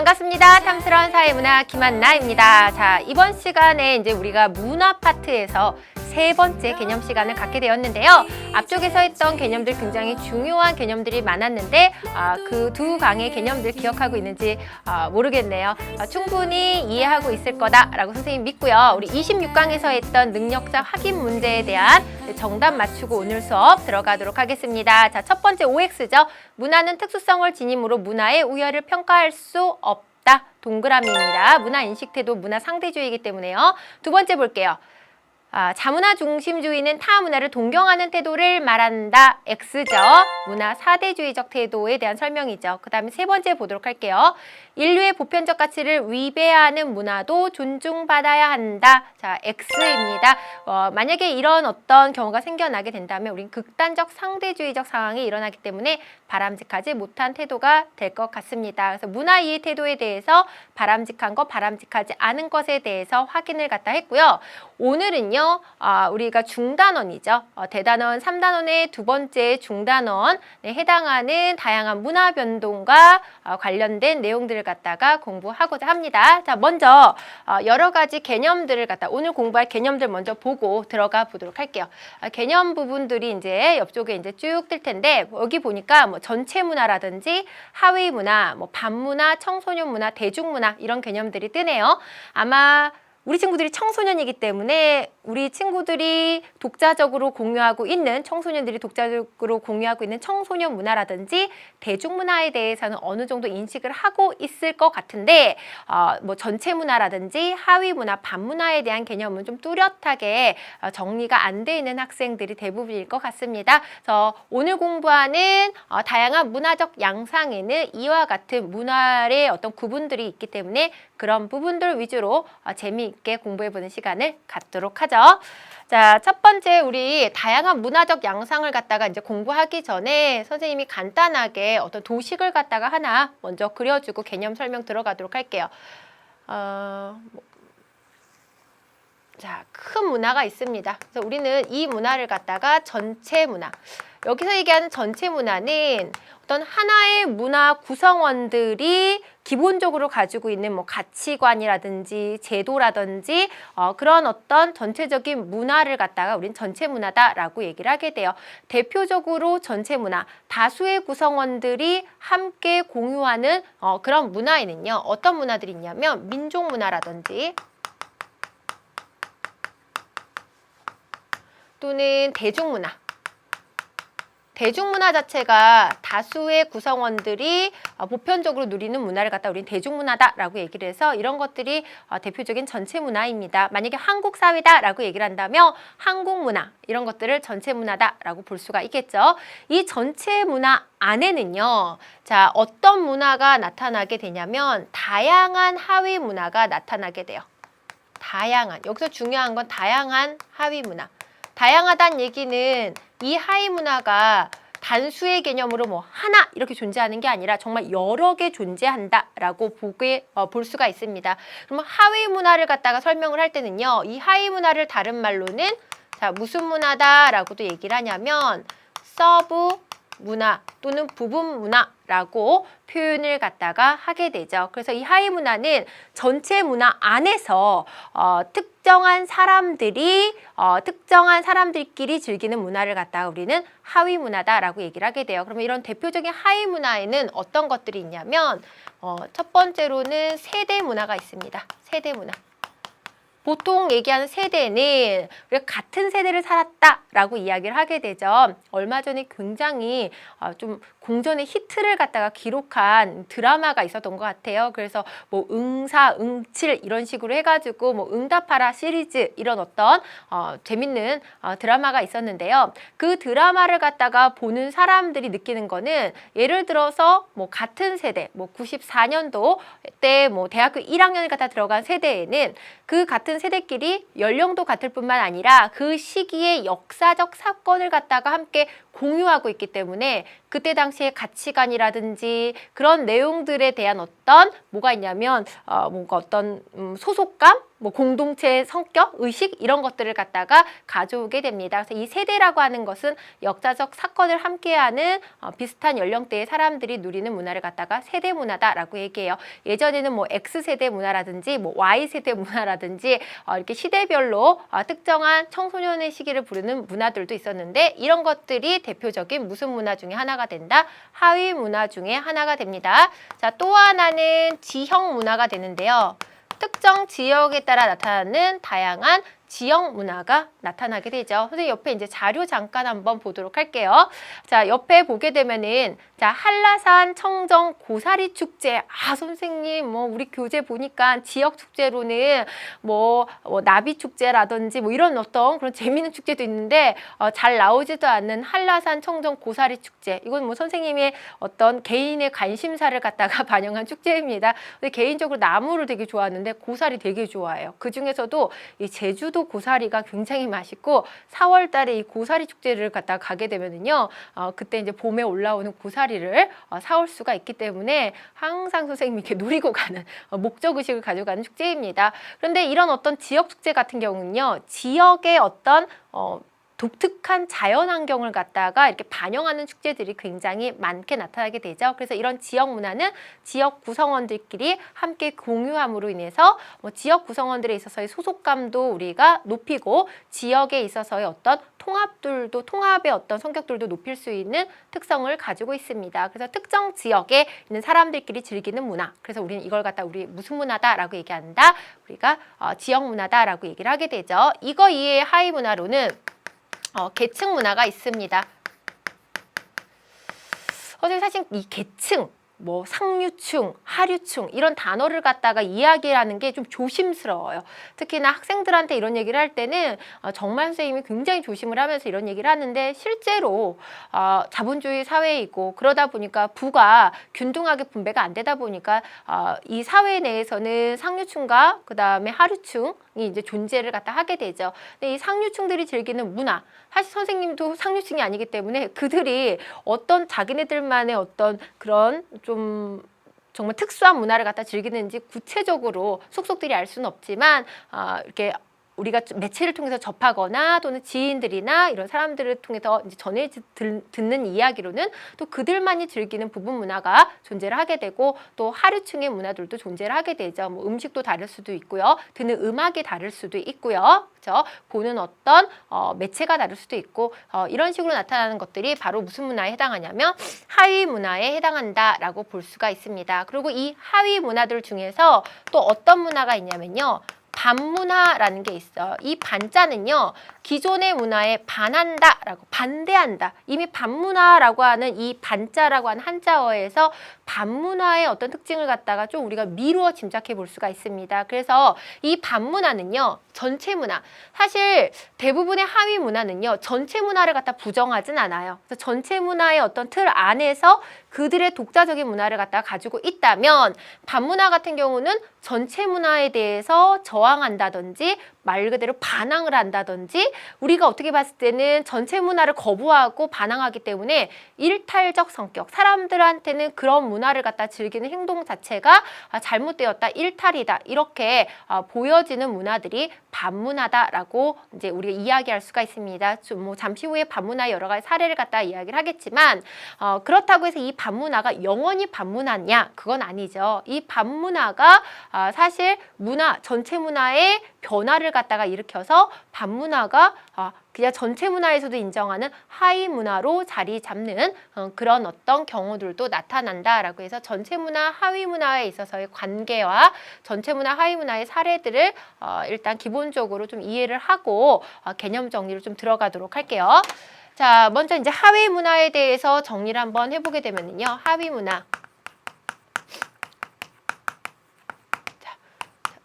반갑습니다. 탐스러운 사회문화 김한나입니다. 자, 이번 시간에 이제 우리가 문화 파트에서 세 번째 개념 시간을 갖게 되었는데요. 앞쪽에서 했던 개념들 굉장히 중요한 개념들이 많았는데 그 두 강의 개념들 기억하고 있는지 모르겠네요. 충분히 이해하고 있을 거다라고 선생님 믿고요. 우리 26강에서 했던 능력자 확인 문제에 대한 정답 맞추고 오늘 수업 들어가도록 하겠습니다. 자, 첫 번째 OX죠. 문화는 특수성을 지님으로 문화의 우열을 평가할 수 없다. 동그라미입니다. 문화 인식 태도, 문화 상대주의이기 때문에요. 두 번째 볼게요. 자문화 중심주의는 타 문화를 동경하는 태도를 말한다. X죠. 문화 사대주의적 태도에 대한 설명이죠. 그 다음에 세 번째 보도록 할게요. 인류의 보편적 가치를 위배하는 문화도 존중받아야 한다. 자, X입니다. 만약에 이런 어떤 경우가 생겨나게 된다면 우린 극단적 상대주의적 상황이 일어나기 때문에 바람직하지 못한 태도가 될 것 같습니다. 그래서 문화 이해 태도에 대해서 바람직한 것, 바람직하지 않은 것에 대해서 확인을 갖다 했고요. 오늘은요, 우리가 중단원이죠. 대단원 3단원의 두 번째 중단원에 해당하는 다양한 문화 변동과 관련된 내용들을 갖다가 공부하고자 합니다. 자, 먼저 여러 가지 개념들을 갖다 오늘 공부할 개념들 먼저 보고 들어가 보도록 할게요. 개념 부분들이 이제 옆쪽에 이제 쭉 뜰 텐데 여기 보니까 뭐 전체 문화라든지 하위 문화, 뭐 반문화, 청소년 문화, 대중문화 이런 개념들이 뜨네요. 아마 우리 친구들이 청소년이기 때문에 우리 친구들이 독자적으로 공유하고 있는 청소년들이 독자적으로 공유하고 있는 청소년 문화라든지 대중문화에 대해서는 어느 정도 인식을 하고 있을 것 같은데 뭐 전체 문화라든지 하위 문화, 반문화에 대한 개념은 좀 뚜렷하게 정리가 안 돼 있는 학생들이 대부분일 것 같습니다. 그래서 오늘 공부하는 다양한 문화적 양상에는 이와 같은 문화의 어떤 구분들이 있기 때문에 그런 부분들 위주로 재미있게 공부해보는 시간을 갖도록 하죠. 자, 첫 번째 우리 다양한 문화적 양상을 갖다가 이제 공부하기 전에 선생님이 간단하게 어떤 도식을 갖다가 하나 먼저 그려주고 개념 설명 들어가도록 할게요. 자, 큰 문화가 있습니다. 그래서 우리는 이 문화를 갖다가 전체 문화. 여기서 얘기하는 전체 문화는 어떤 하나의 문화 구성원들이 기본적으로 가지고 있는 뭐 가치관이라든지 제도라든지 그런 어떤 전체적인 문화를 갖다가 우린 전체 문화다라고 얘기를 하게 돼요. 대표적으로 전체 문화, 다수의 구성원들이 함께 공유하는 그런 문화에는요. 어떤 문화들이 있냐면 민족 문화라든지 또는 대중문화. 대중문화 자체가 다수의 구성원들이 보편적으로 누리는 문화를 갖다 우리는 대중문화다라고 얘기를 해서 이런 것들이 대표적인 전체 문화입니다. 만약에 한국 사회다라고 얘기를 한다면 한국 문화 이런 것들을 전체 문화다라고 볼 수가 있겠죠. 이 전체 문화 안에는요. 자, 어떤 문화가 나타나게 되냐면 다양한 하위 문화가 나타나게 돼요. 다양한. 여기서 중요한 건 다양한 하위 문화. 다양하다는 얘기는 이 하위 문화가 단수의 개념으로 뭐 하나 이렇게 존재하는 게 아니라 정말 여러 개 존재한다라고 볼 수가 있습니다. 그러면 하위 문화를 갖다가 설명을 할 때는요. 이 하위 문화를 다른 말로는 자, 무슨 문화다라고도 얘기를 하냐면 서브 문화 또는 부분 문화라고 표현을 갖다가 하게 되죠. 그래서 이 하위 문화는 전체 문화 안에서 특정한 사람들끼리 즐기는 문화를 갖다가 우리는 하위 문화다라고 얘기를 하게 돼요. 그러면 이런 대표적인 하위 문화에는 어떤 것들이 있냐면 첫 번째로는 세대 문화가 있습니다. 세대 문화. 보통 얘기하는 세대는 우리가 같은 세대를 살았다라고 이야기를 하게 되죠. 얼마 전에 굉장히 좀 공전의 히트를 갖다가 기록한 드라마가 있었던 것 같아요. 그래서 뭐 응사, 응칠 이런 식으로 해가지고 뭐 응답하라 시리즈 이런 어떤 재밌는 드라마가 있었는데요. 그 드라마를 갖다가 보는 사람들이 느끼는 거는 예를 들어서 뭐 같은 세대, 뭐 94년도 때 뭐 대학교 1학년을 갖다 들어간 세대에는 그 같은 세대끼리 연령도 같을 뿐만 아니라 그 시기의 역사적 사건을 갖다가 함께 공유하고 있기 때문에 그때 당시의 가치관이라든지 그런 내용들에 대한 어떤 뭐가 있냐면 뭔가 어떤 소속감, 뭐 공동체의 성격, 의식 이런 것들을 갖다가 가져오게 됩니다. 그래서 이 세대라고 하는 것은 역사적 사건을 함께하는 비슷한 연령대의 사람들이 누리는 문화를 갖다가 세대 문화다라고 얘기해요. 예전에는 뭐 X세대 문화라든지 뭐 Y세대 문화라든지 이렇게 시대별로 특정한 청소년의 시기를 부르는 문화들도 있었는데 이런 것들이 대표적인 무슨 문화 중에 하나가 된다? 하위 문화 중에 하나가 됩니다. 자, 또 하나는 지형 문화가 되는데요. 특정 지역에 따라 나타나는 다양한 지역 문화가 나타나게 되죠. 선생님 옆에 이제 자료 잠깐 한번 보도록 할게요. 자, 옆에 보게 되면은 자, 한라산 청정 고사리 축제. 선생님 뭐 우리 교재 보니까 지역 축제로는 뭐 나비 축제라든지 뭐 이런 어떤 그런 재미있는 축제도 있는데 잘 나오지도 않는 한라산 청정 고사리 축제. 이건 뭐 선생님의 어떤 개인의 관심사를 갖다가 반영한 축제입니다. 근데 개인적으로 나무를 되게 좋아하는데 고사리 되게 좋아해요. 그 중에서도 이 제주도 고사리가 굉장히 맛있고 4월 달에 이 고사리 축제를 갖다가 가게 되면은요. 그때 이제 봄에 올라오는 고사리를 사올 수가 있기 때문에 항상 선생님이 이렇게 노리고 가는 목적 의식을 가져가는 축제입니다. 그런데 이런 어떤 지역 축제 같은 경우는요. 지역의 어떤 독특한 자연 환경을 갖다가 이렇게 반영하는 축제들이 굉장히 많게 나타나게 되죠. 그래서 이런 지역 문화는 지역 구성원들끼리 함께 공유함으로 인해서 지역 구성원들에 있어서의 소속감도 우리가 높이고 지역에 있어서의 어떤 통합의 어떤 성격들도 높일 수 있는 특성을 가지고 있습니다. 그래서 특정 지역에 있는 사람들끼리 즐기는 문화. 그래서 우리는 이걸 갖다 우리 무슨 문화다라고 얘기한다. 우리가 지역 문화다라고 얘기를 하게 되죠. 이거 이외의 하위 문화로는 계층 문화가 있습니다. 사실 이 계층, 뭐 상류층, 하류층 이런 단어를 갖다가 이야기하는 게 좀 조심스러워요. 특히나 학생들한테 이런 얘기를 할 때는 정말 선생님이 굉장히 조심을 하면서 이런 얘기를 하는데 실제로 자본주의 사회이고 그러다 보니까 부가 균등하게 분배가 안 되다 보니까 이 사회 내에서는 상류층과 그 다음에 하류층이 이제 존재를 갖다 하게 되죠. 근데 이 상류층들이 즐기는 문화, 사실 선생님도 상류층이 아니기 때문에 그들이 어떤 자기네들만의 어떤 그런 좀 정말 특수한 문화를 갖다 즐기는지 구체적으로 속속들이 알 수는 없지만 이렇게 우리가 매체를 통해서 접하거나 또는 지인들이나 이런 사람들을 통해서 이제 전해 듣는 이야기로는 또 그들만이 즐기는 부분 문화가 존재를 하게 되고 또 하류층의 문화들도 존재를 하게 되죠. 뭐 음식도 다를 수도 있고요. 듣는 음악이 다를 수도 있고요. 그렇죠? 보는 어떤 매체가 다를 수도 있고 이런 식으로 나타나는 것들이 바로 무슨 문화에 해당하냐면 하위 문화에 해당한다라고 볼 수가 있습니다. 그리고 이 하위 문화들 중에서 또 어떤 문화가 있냐면요. 반문화라는 게 있어요. 이 반자는요. 기존의 문화에 반한다라고 반대한다. 이미 반문화라고 하는 이 반자라고 하는 한자어에서 반문화의 어떤 특징을 갖다가 좀 우리가 미루어 짐작해 볼 수가 있습니다. 그래서 이 반문화는요. 전체 문화. 사실 대부분의 하위 문화는요. 전체 문화를 갖다 부정하진 않아요. 그래서 전체 문화의 어떤 틀 안에서 그들의 독자적인 문화를 갖다가 가지고 있다면 반문화 같은 경우는 전체 문화에 대해서 저항한다든지 말 그대로 반항을 한다든지 우리가 어떻게 봤을 때는 전체 문화를 거부하고 반항하기 때문에 일탈적 성격, 사람들한테는 그런 문화를 갖다 즐기는 행동 자체가 잘못되었다, 일탈이다 이렇게 보여지는 문화들이 반문화다라고 이제 우리가 이야기할 수가 있습니다. 좀 뭐 잠시 후에 반문화 여러 가지 사례를 갖다 이야기를 하겠지만 그렇다고 해서 이 반문화가 영원히 반문화냐? 그건 아니죠. 이 반문화가 사실 문화, 전체 문화의 변화를 갖다가 일으켜서 반문화가 그냥 전체 문화에서도 인정하는 하위 문화로 자리 잡는 그런 어떤 경우들도 나타난다라고 해서 전체 문화, 하위 문화에 있어서의 관계와 전체 문화, 하위 문화의 사례들을 일단 기본적으로 좀 이해를 하고 개념 정리를 좀 들어가도록 할게요. 자, 먼저 이제 하위 문화에 대해서 정리를 한번 해보게 되면요. 하위 문화.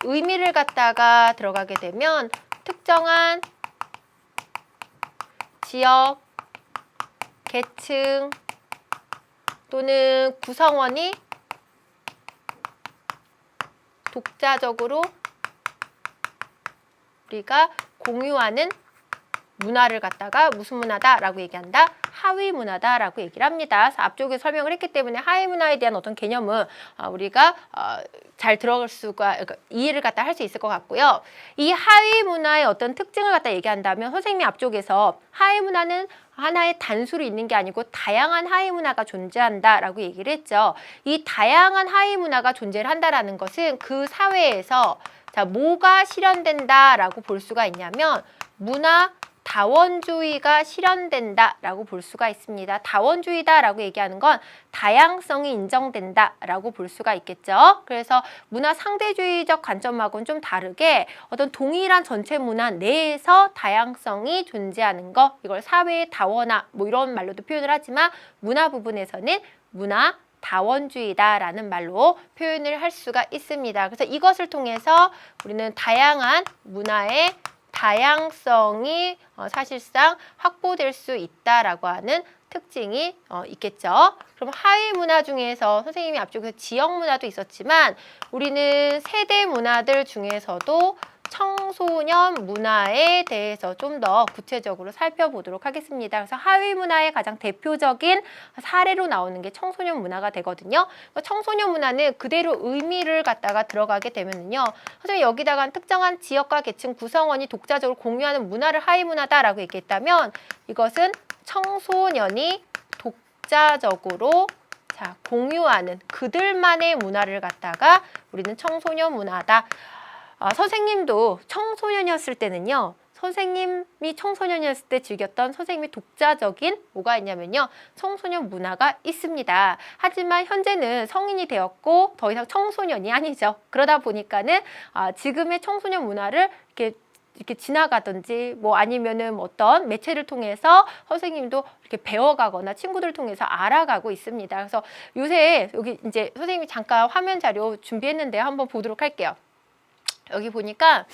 의미를 갖다가 들어가게 되면 특정한 지역, 계층 또는 구성원이 독자적으로 우리가 공유하는 문화를 갖다가 무슨 문화다라고 얘기한다? 하위 문화다라고 얘기를 합니다. 그래서 앞쪽에 설명을 했기 때문에 하위 문화에 대한 어떤 개념은 우리가 잘 들어갈 수가, 그러니까 이해를 갖다 할 수 있을 것 같고요. 이 하위 문화의 어떤 특징을 갖다 얘기한다면 선생님이 앞쪽에서 하위 문화는 하나의 단수로 있는 게 아니고 다양한 하위 문화가 존재한다라고 얘기를 했죠. 이 다양한 하위 문화가 존재를 한다라는 것은 그 사회에서 자, 뭐가 실현된다라고 볼 수가 있냐면 문화 다원주의가 실현된다라고 볼 수가 있습니다. 다원주의다라고 얘기하는 건 다양성이 인정된다라고 볼 수가 있겠죠. 그래서 문화 상대주의적 관점하고는 좀 다르게 어떤 동일한 전체 문화 내에서 다양성이 존재하는 것, 이걸 사회의 다원화 뭐 이런 말로도 표현을 하지만 문화 부분에서는 문화 다원주의다라는 말로 표현을 할 수가 있습니다. 그래서 이것을 통해서 우리는 다양한 문화의 다양성이 사실상 확보될 수 있다라고 하는 특징이 있겠죠. 그럼 하위 문화 중에서 선생님이 앞쪽에서 지역 문화도 있었지만 우리는 세대 문화들 중에서도 청소년 문화에 대해서 좀 더 구체적으로 살펴보도록 하겠습니다. 그래서 하위 문화의 가장 대표적인 사례로 나오는 게 청소년 문화가 되거든요. 청소년 문화는 그대로 의미를 갖다가 들어가게 되면요. 선생님 여기다가 특정한 지역과 계층 구성원이 독자적으로 공유하는 문화를 하위 문화다라고 얘기했다면 이것은 청소년이 독자적으로 공유하는 그들만의 문화를 갖다가 우리는 청소년 문화다. 선생님도 청소년이었을 때는요. 선생님이 청소년이었을 때 즐겼던 선생님의 독자적인 뭐가 있냐면요. 청소년 문화가 있습니다. 하지만 현재는 성인이 되었고 더 이상 청소년이 아니죠. 그러다 보니까는 지금의 청소년 문화를 이렇게 지나가든지 뭐 아니면은 어떤 매체를 통해서 선생님도 이렇게 배워가거나 친구들 통해서 알아가고 있습니다. 그래서 요새 여기 이제 선생님이 잠깐 화면 자료 준비했는데 한번 보도록 할게요. 여기 보니까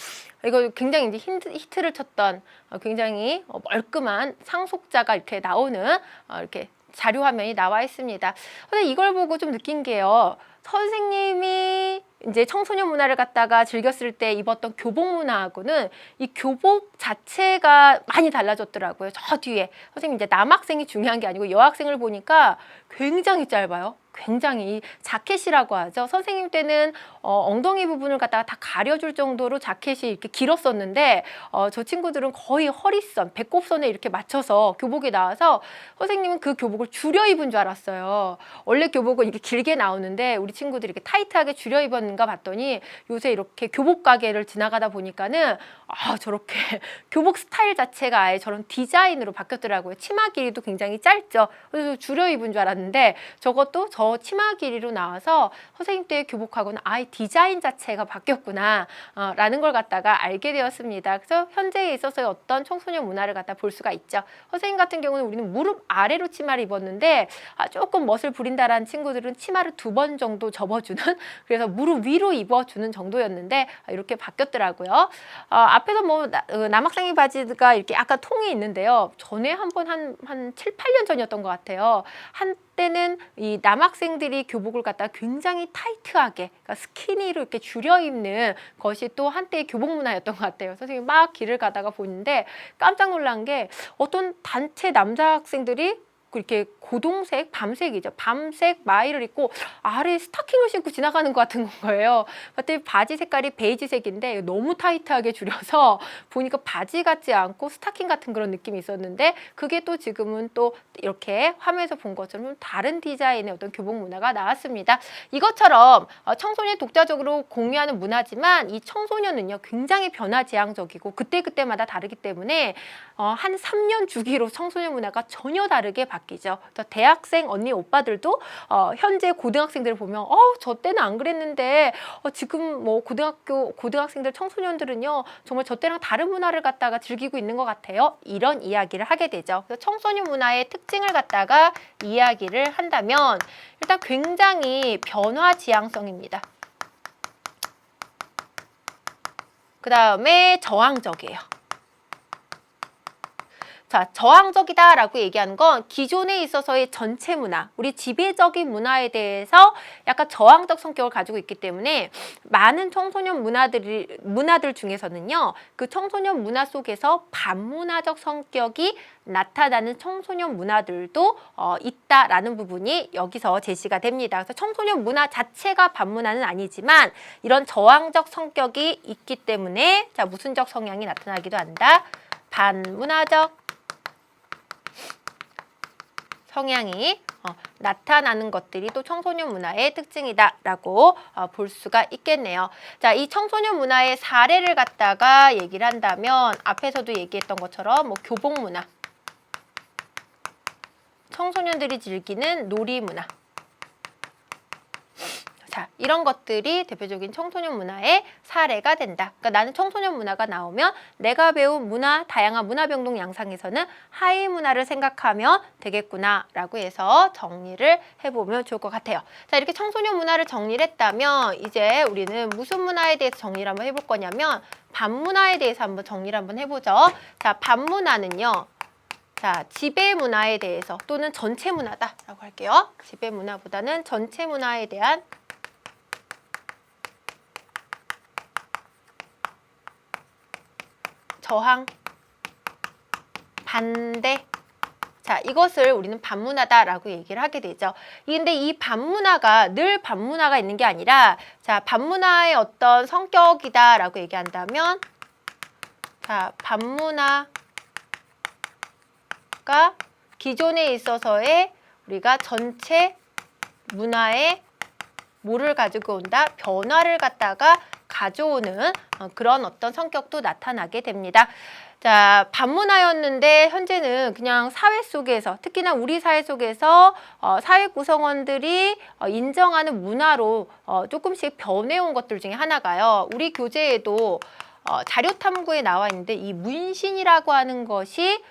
이거 굉장히 이제 히트를 쳤던 굉장히 멀끔한 상속자가 이렇게 나오는 이렇게 자료 화면이 나와 있습니다. 근데 이걸 보고 좀 느낀 게요. 선생님이 이제 청소년 문화를 갖다가 즐겼을 때 입었던 교복 문화하고는 이 교복 자체가 많이 달라졌더라고요. 저 뒤에 선생님 이제 남학생이 중요한 게 아니고 여학생을 보니까 굉장히 짧아요. 굉장히 자켓이라고 하죠. 선생님 때는 엉덩이 부분을 갖다가 다 가려줄 정도로 자켓이 이렇게 길었었는데 저 친구들은 거의 허리선, 배꼽선에 이렇게 맞춰서 교복이 나와서 선생님은 그 교복을 줄여 입은 줄 알았어요. 원래 교복은 이렇게 길게 나오는데 우리 친구들이 이렇게 타이트하게 줄여 입었는가 봤더니 요새 이렇게 교복 가게를 지나가다 보니까는 저렇게 교복 스타일 자체가 아예 저런 디자인으로 바뀌었더라고요. 치마 길이도 굉장히 짧죠. 그래서 줄여 입은 줄 알았는데 저것도 저 치마 길이로 나와서 선생님 때의 교복하고는 아예 디자인 자체가 바뀌었구나 라는 걸 갖다가 알게 되었습니다. 그래서 현재에 있어서의 어떤 청소년 문화를 갖다 볼 수가 있죠. 선생님 같은 경우는 우리는 무릎 아래로 치마를 입었는데 조금 멋을 부린다라는 친구들은 치마를 2번 정도 접어주는 그래서 무릎 위로 입어주는 정도였는데 이렇게 바뀌었더라고요. 앞에서 뭐 남학생의 바지가 이렇게 약간 통이 있는데요. 전에 한번 한 7, 8년 전이었던 것 같아요. 한때는 이 남학생들이 교복을 갖다가 굉장히 타이트하게 그러니까 스키니로 이렇게 줄여 입는 것이 또 한때의 교복 문화였던 것 같아요. 선생님이 막 길을 가다가 보는데 깜짝 놀란 게 어떤 단체 남자 학생들이 이렇게 고동색, 밤색이죠. 밤색 마이를 입고 아래에 스타킹을 신고 지나가는 것 같은 거예요. 그때 바지 색깔이 베이지색인데 너무 타이트하게 줄여서 보니까 바지 같지 않고 스타킹 같은 그런 느낌이 있었는데 그게 또 지금은 또 이렇게 화면에서 본 것처럼 다른 디자인의 어떤 교복 문화가 나왔습니다. 이것처럼 청소년 독자적으로 공유하는 문화지만 이 청소년은요 굉장히 변화지향적이고 그때그때마다 다르기 때문에 한 3년 주기로 청소년 문화가 전혀 다르게 바뀌죠. 대학생 언니 오빠들도 현재 고등학생들을 보면 저 때는 안 그랬는데 지금 뭐 고등학생들 청소년들은요 정말 저 때랑 다른 문화를 갖다가 즐기고 있는 것 같아요. 이런 이야기를 하게 되죠. 그래서 청소년 문화의 특징을 갖다가 이야기를 한다면 일단 굉장히 변화지향성입니다. 그 다음에 저항적이에요. 자, 저항적이다라고 얘기하는 건 기존에 있어서의 전체 문화, 우리 지배적인 문화에 대해서 약간 저항적 성격을 가지고 있기 때문에 많은 청소년 문화들 중에서는요, 그 청소년 문화 속에서 반문화적 성격이 나타나는 청소년 문화들도 있다라는 부분이 여기서 제시가 됩니다. 그래서 청소년 문화 자체가 반문화는 아니지만 이런 저항적 성격이 있기 때문에 자, 무슨적 성향이 나타나기도 한다. 반문화적 성향이 나타나는 것들이 또 청소년 문화의 특징이다라고 볼 수가 있겠네요. 자, 이 청소년 문화의 사례를 갖다가 얘기를 한다면 앞에서도 얘기했던 것처럼 뭐 교복 문화, 청소년들이 즐기는 놀이 문화, 자, 이런 것들이 대표적인 청소년 문화의 사례가 된다. 그러니까 나는 청소년 문화가 나오면 내가 배운 문화, 다양한 문화병동 양상에서는 하위 문화를 생각하면 되겠구나라고 해서 정리를 해보면 좋을 것 같아요. 자, 이렇게 청소년 문화를 정리를 했다면 이제 우리는 무슨 문화에 대해서 정리를 한번 해볼 거냐면 반문화에 대해서 한번 정리를 한번 해보죠. 자, 반문화는요. 자, 지배 문화에 대해서 또는 전체 문화다라고 할게요. 지배 문화보다는 전체 문화에 대한 저항, 반대. 자, 이것을 우리는 반문화다라고 얘기를 하게 되죠. 근데 이 반문화가 늘 반문화가 있는 게 아니라 자, 반문화의 어떤 성격이다라고 얘기한다면 자, 반문화가 기존에 있어서의 우리가 전체 문화의 뭐를 가지고 온다? 변화를 갖다가 가져오는 그런 어떤 성격도 나타나게 됩니다. 자, 반문화였는데 현재는 그냥 사회 속에서 특히나 우리 사회 속에서 사회 구성원들이 인정하는 문화로 조금씩 변해온 것들 중에 하나가요. 우리 교재에도 자료 탐구에 나와 있는데 이 문신이라고 하는 것이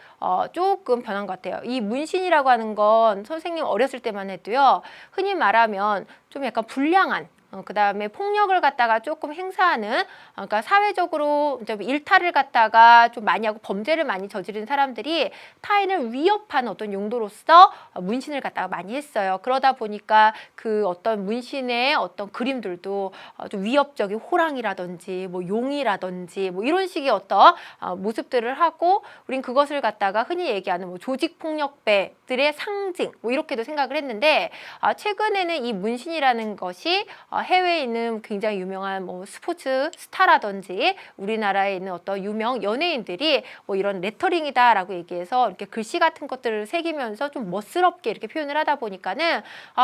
조금 변한 것 같아요. 이 문신이라고 하는 건 선생님 어렸을 때만 해도요. 흔히 말하면 좀 약간 불량한 그 다음에 폭력을 갖다가 조금 행사하는 그러니까 사회적으로 좀 일탈을 갖다가 좀 많이 하고 범죄를 많이 저지른 사람들이 타인을 위협하는 어떤 용도로서 문신을 갖다가 많이 했어요. 그러다 보니까 그 어떤 문신의 어떤 그림들도 좀 위협적인 호랑이라든지 뭐 용이라든지 뭐 이런 식의 어떤 모습들을 하고 우린 그것을 갖다가 흔히 얘기하는 뭐 조직폭력배들의 상징 뭐 이렇게도 생각을 했는데 최근에는 이 문신이라는 것이 해외에 있는 굉장히 유명한 뭐 스포츠 스타라든지 우리나라에 있는 어떤 유명 연예인들이 뭐 이런 레터링이다라고 얘기해서 이렇게 글씨 같은 것들을 새기면서 좀 멋스럽게 이렇게 표현을 하다 보니까는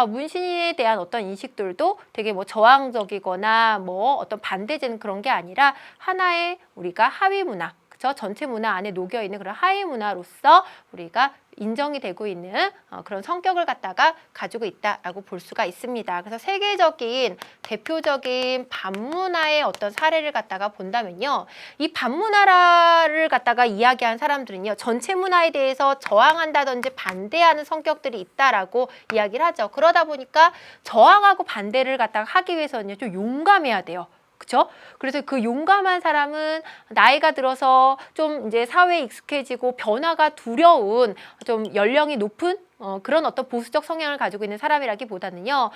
문신에 대한 어떤 인식들도 되게 뭐 저항적이거나 뭐 어떤 반대되는 그런 게 아니라 하나의 우리가 하위 문화, 그죠? 전체 문화 안에 녹여 있는 그런 하위 문화로서 우리가 인정이 되고 있는 그런 성격을 갖다가 가지고 있다라고 볼 수가 있습니다. 그래서 세계적인 대표적인 반문화의 어떤 사례를 갖다가 본다면요. 이 반문화를 갖다가 이야기한 사람들은요. 전체 문화에 대해서 저항한다든지 반대하는 성격들이 있다라고 이야기를 하죠. 그러다 보니까 저항하고 반대를 갖다가 하기 위해서는요. 좀 용감해야 돼요. 그렇죠? 그래서 그 용감한 사람은 나이가 들어서 좀 이제 사회에 익숙해지고 변화가 두려운 좀 연령이 높은 그런 어떤 보수적 성향을 가지고 있는 사람이라기보다는요,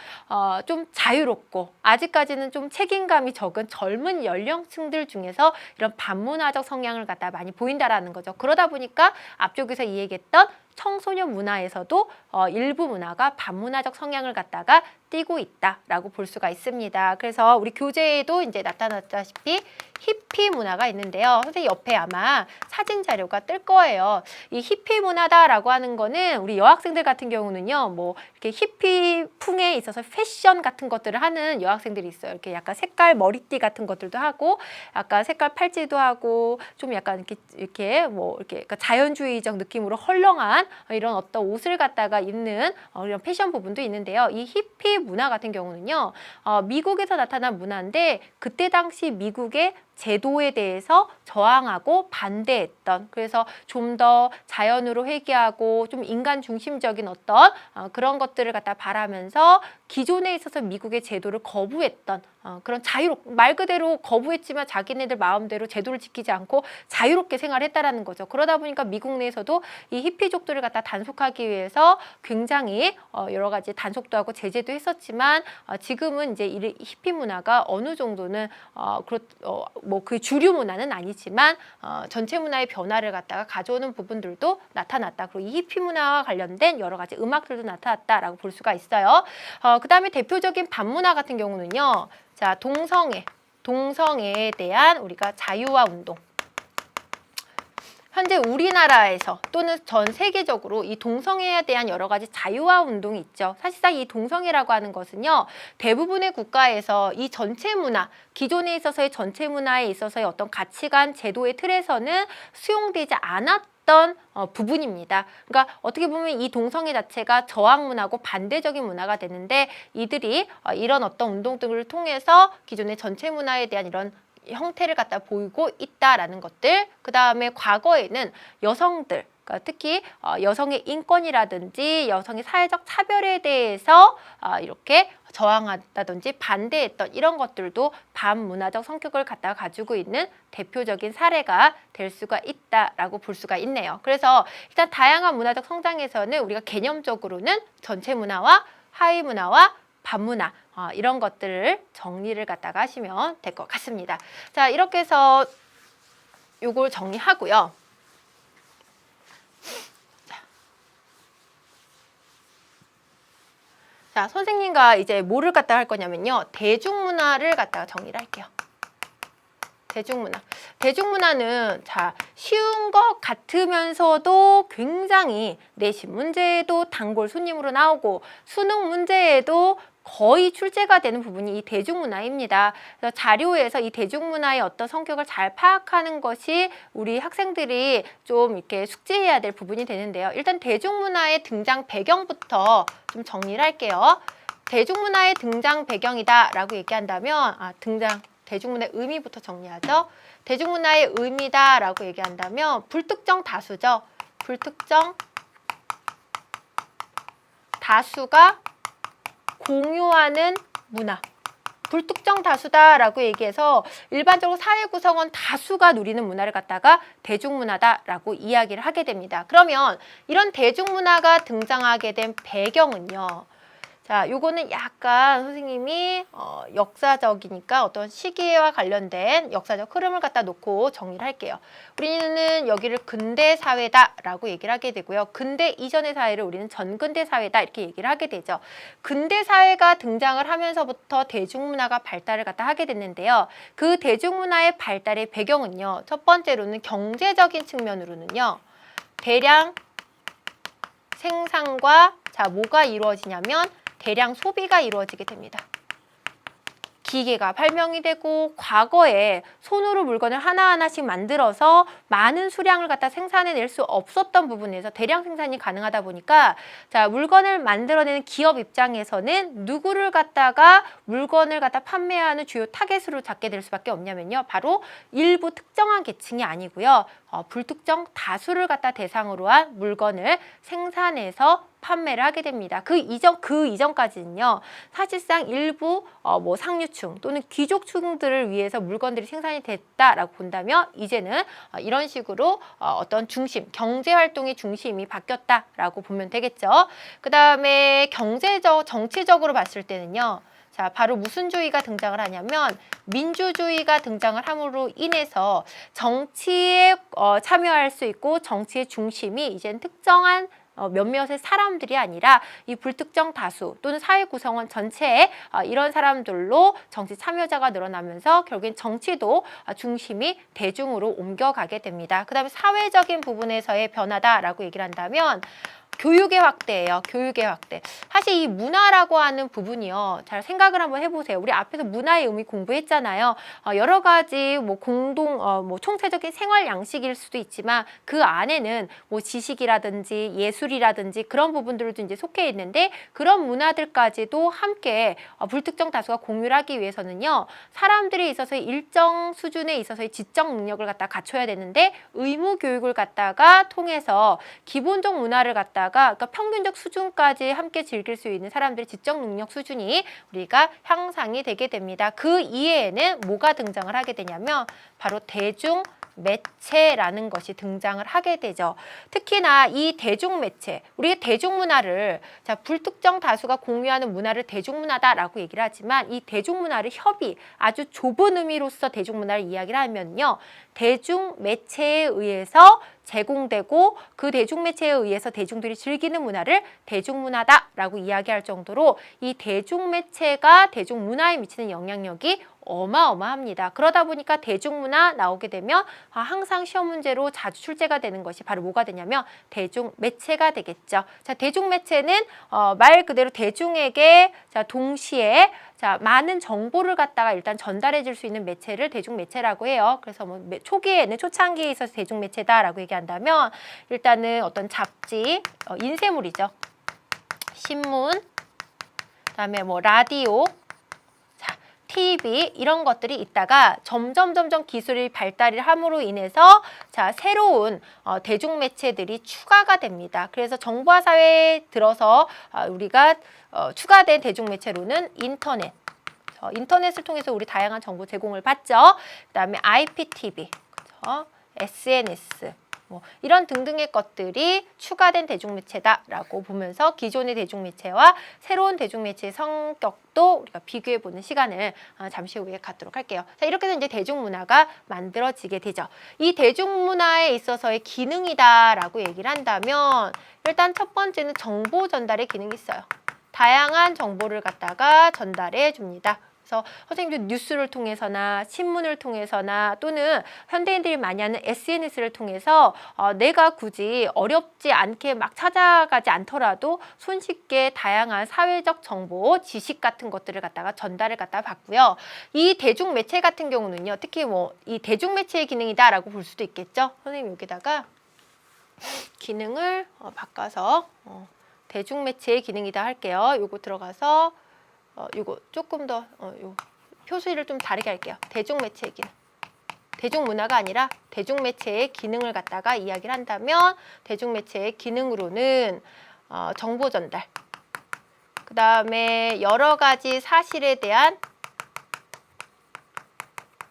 좀 자유롭고 아직까지는 좀 책임감이 적은 젊은 연령층들 중에서 이런 반문화적 성향을 갖다 많이 보인다라는 거죠. 그러다 보니까 앞쪽에서 이 얘기했던 청소년 문화에서도 일부 문화가 반문화적 성향을 갖다가 띠고 있다라고 볼 수가 있습니다. 그래서 우리 교재에도 이제 나타났다시피 히피 문화가 있는데요. 선생님 옆에 아마 사진 자료가 뜰 거예요. 이 히피 문화다라고 하는 거는 우리 여학생들 같은 경우는요, 뭐 이렇게 히피 풍에 있어서 패션 같은 것들을 하는 여학생들이 있어요. 이렇게 약간 색깔 머리띠 같은 것들도 하고, 약간 색깔 팔찌도 하고, 좀 약간 이렇게 뭐 이렇게 그러니까 자연주의적 느낌으로 헐렁한 이런 어떤 옷을 갖다가 입는 이런 패션 부분도 있는데요. 이 히피 문화 같은 경우는요, 미국에서 나타난 문화인데 그때 당시 미국의 제도에 대해서 저항하고 반대했던, 그래서 좀 더 자연으로 회귀하고 좀 인간 중심적인 어떤 그런 것들을 갖다 바라면서 기존에 있어서 미국의 제도를 거부했던 그런 말 그대로 거부했지만 자기네들 마음대로 제도를 지키지 않고 자유롭게 생활했다라는 거죠. 그러다 보니까 미국 내에서도 이 히피족들을 갖다 단속하기 위해서 굉장히 여러 가지 단속도 하고 제재도 했었지만 지금은 이제 이 히피 문화가 어느 정도는 뭐 그 주류 문화는 아니지만 전체 문화의 변화를 갖다가 가져오는 부분들도 나타났다. 그리고 이 히피 문화와 관련된 여러 가지 음악들도 나타났다라고 볼 수가 있어요. 그다음에 대표적인 반문화 같은 경우는요. 자, 동성애에 대한 우리가 자유화 운동. 현재 우리나라에서 또는 전 세계적으로 이 동성애에 대한 여러 가지 자유화 운동이 있죠. 사실상 이 동성애라고 하는 것은요. 대부분의 국가에서 이 전체 문화, 기존에 있어서의 전체 문화에 있어서의 어떤 가치관, 제도의 틀에서는 수용되지 않았던 부분입니다. 그러니까 어떻게 보면 이 동성애 자체가 저항 문화고 반대적인 문화가 되는데 이들이 이런 어떤 운동들을 통해서 기존의 전체 문화에 대한 이런 형태를 갖다 보이고 있다라는 것들. 그 다음에 과거에는 여성들, 그러니까 특히 여성의 인권이라든지 여성의 사회적 차별에 대해서 이렇게 저항한다든지 반대했던 이런 것들도 반문화적 성격을 갖다가 가지고 있는 대표적인 사례가 될 수가 있다라고 볼 수가 있네요. 그래서 일단 다양한 문화적 성장에서는 우리가 개념적으로는 전체 문화와 하위 문화와 반문화 이런 것들을 정리를 갖다가 하시면 될 것 같습니다. 자, 이렇게 해서 요걸 정리하고요. 자, 선생님과 이제 뭐를 갖다가 할 거냐면요. 대중문화를 갖다가 정리를 할게요. 대중문화. 대중문화는 자, 쉬운 것 같으면서도 굉장히 내신 문제에도 단골 손님으로 나오고 수능 문제에도 거의 출제가 되는 부분이 이 대중문화입니다. 그래서 자료에서 이 대중문화의 어떤 성격을 잘 파악하는 것이 우리 학생들이 좀 이렇게 숙지해야 될 부분이 되는데요. 일단 대중문화의 등장 배경부터 좀 정리를 할게요. 대중문화의 등장 배경이다라고 얘기한다면 대중문화의 의미부터 정리하죠. 대중문화의 의미다라고 얘기한다면 불특정 다수죠. 불특정 다수가 공유하는 문화. 불특정 다수다라고 얘기해서 일반적으로 사회 구성원 다수가 누리는 문화를 갖다가 대중문화다라고 이야기를 하게 됩니다. 그러면 이런 대중문화가 등장하게 된 배경은요. 자, 요거는 약간 선생님이 역사적이니까 어떤 시기와 관련된 역사적 흐름을 갖다 놓고 정리를 할게요. 우리는 여기를 근대 사회다라고 얘기를 하게 되고요. 근대 이전의 사회를 우리는 전근대 사회다 이렇게 얘기를 하게 되죠. 근대 사회가 등장을 하면서부터 대중문화가 발달을 갖다 하게 됐는데요. 그 대중문화의 발달의 배경은요. 첫 번째로는 경제적인 측면으로는요. 대량 생산과 자, 뭐가 이루어지냐면 대량 소비가 이루어지게 됩니다. 기계가 발명이 되고 과거에 손으로 물건을 하나하나씩 만들어서 많은 수량을 갖다 생산해낼 수 없었던 부분에서 대량 생산이 가능하다 보니까 자, 물건을 만들어내는 기업 입장에서는 누구를 갖다가 물건을 갖다 판매하는 주요 타겟으로 잡게 될 수밖에 없냐면요. 바로 일부 특정한 계층이 아니고요. 불특정 다수를 갖다 대상으로 한 물건을 생산해서 판매를 하게 됩니다. 그 이전까지는요. 사실상 일부 뭐 상류층 또는 귀족층들을 위해서 물건들이 생산이 됐다라고 본다면 이제는 이런 식으로 어떤 중심, 경제 활동의 중심이 바뀌었다라고 보면 되겠죠. 그다음에 정치적으로 봤을 때는요. 자, 바로 무슨 주의가 등장을 하냐면 민주주의가 등장을 함으로 인해서 정치에 참여할 수 있고 정치의 중심이 이제는 특정한 몇몇의 사람들이 아니라 이 불특정 다수 또는 사회 구성원 전체에 이런 사람들로 정치 참여자가 늘어나면서 결국엔 정치도 중심이 대중으로 옮겨가게 됩니다. 그 다음에 사회적인 부분에서의 변화다라고 얘기를 한다면 교육의 확대예요. 교육의 확대. 사실 이 문화라고 하는 부분이요. 잘 생각을 한번 해보세요. 우리 앞에서 문화의 의미 공부했잖아요. 여러 가지 뭐 총체적인 생활 양식일 수도 있지만 그 안에는 뭐 지식이라든지 예술이라든지 그런 부분들도 이제 속해 있는데 그런 문화들까지도 함께 불특정 다수가 공유를 하기 위해서는요. 사람들이 있어서 일정 수준에 있어서의 지적 능력을 갖다 갖춰야 되는데 의무 교육을 갖다가 통해서 기본적 문화를 갖다가 갖다가 그러니까 평균적 수준까지 함께 즐길 수 있는 사람들의 지적 능력 수준이 우리가 향상이 되게 됩니다. 그 이외에는 뭐가 등장을 하게 되냐면 바로 대중 매체라는 것이 등장을 하게 되죠. 특히나 이 대중매체, 우리가 대중문화를 자 불특정 다수가 공유하는 문화를 대중문화다라고 얘기를 하지만 이 대중문화를 협의, 아주 좁은 의미로서 대중문화를 이야기를 하면요. 대중매체에 의해서 제공되고 그 대중매체에 의해서 대중들이 즐기는 문화를 대중문화다라고 이야기할 정도로 이 대중매체가 대중문화에 미치는 영향력이 어마어마합니다. 그러다 보니까 대중문화 나오게 되면 항상 시험 문제로 자주 출제가 되는 것이 바로 뭐가 되냐면 대중매체가 되겠죠. 자, 대중매체는 말 그대로 대중에게 자 동시에 자 많은 정보를 갖다가 일단 전달해 줄 수 있는 매체를 대중매체라고 해요. 그래서 뭐 초기에는 초창기에 있어서 대중매체다라고 얘기한다면 일단은 어떤 잡지, 인쇄물이죠. 신문, 그다음에 뭐 라디오, TV 이런 것들이 있다가 점점 기술이 발달을 함으로 인해서 자 새로운 대중매체들이 추가가 됩니다. 그래서 정보화 사회에 들어서 우리가 추가된 대중매체로는 인터넷, 인터넷을 통해서 우리 다양한 정보 제공을 받죠. 그다음에 IPTV, 그렇죠? SNS 뭐 이런 등등의 것들이 추가된 대중매체다라고 보면서 기존의 대중매체와 새로운 대중매체의 성격도 우리가 비교해보는 시간을 잠시 후에 갖도록 할게요. 자, 이렇게 해서 이제 대중문화가 만들어지게 되죠. 이 대중문화에 있어서의 기능이다라고 얘기를 한다면 일단 첫 번째는 정보 전달의 기능이 있어요. 다양한 정보를 갖다가 전달해 줍니다. 그래서 선생님들 뉴스를 통해서나 신문을 통해서나 또는 현대인들이 많이 하는 SNS를 통해서 내가 굳이 어렵지 않게 막 찾아가지 않더라도 손쉽게 다양한 사회적 정보, 지식 같은 것들을 갖다가 전달을 갖다가 받고요. 이 대중매체 같은 경우는요. 특히 뭐 이 대중매체의 기능이다라고 볼 수도 있겠죠. 선생님 여기다가 기능을 바꿔서 대중매체의 기능이다 할게요. 요거 들어가서 요거 조금 더 요 표시를 좀 다르게 할게요. 대중매체의 기능. 대중문화가 아니라 대중매체의 기능을 갖다가 이야기를 한다면 대중매체의 기능으로는 정보 전달, 그 다음에 여러 가지 사실에 대한